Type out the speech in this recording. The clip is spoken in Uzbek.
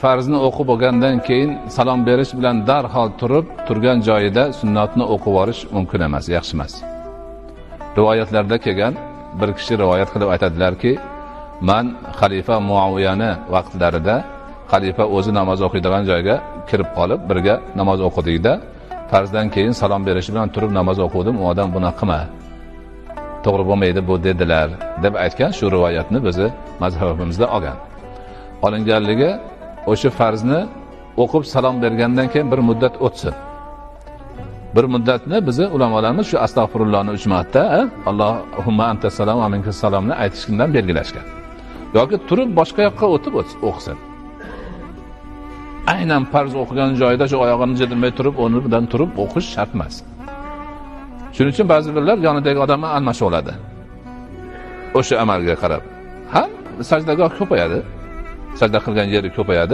farzni o'qib bo'lgandan keyin salom berish bilan darhol turgan joyida sunnatni o'qib yuborish mumkin emas, yaxshi emas. Rivoyatlarda kelgan bir kishi rivoyat qilib aytadilarki, men xalifa Muaviyani vaqtlarida xalifa o'zi namoz o'qiydigan joyga kirib qolib, birga namoz o'qidikda, farzdan keyin salom berish bilan turib namoz o'qidim, u odam buni qilma. To'g'ri bo'lmaydi bu dedilar deb aytgan shu rivoyatni bizni mazhabimizda olgan. Olinganligi o'sha farzni o'qib salom bergandan keyin bir muddat o'tsin. Bir muddatni bizni ulamolarimiz shu astag'firullohni 3 marta, Allohumma antas salam va minkas salomni aytishdan belgilashgan. Yoki turib boshqa yoqqa o'tib o'qisin. Aynan farz o'qigan joyida shu oyog'ini jedirmay turib, o'rnidan turib o'qish shart emas. Shuning uchun ba'zi birlar yonidagi odamni almashib o'sha amalga qarab ham sajdagoh ko'payadi. Sajda qilgan yeri ko'payadi.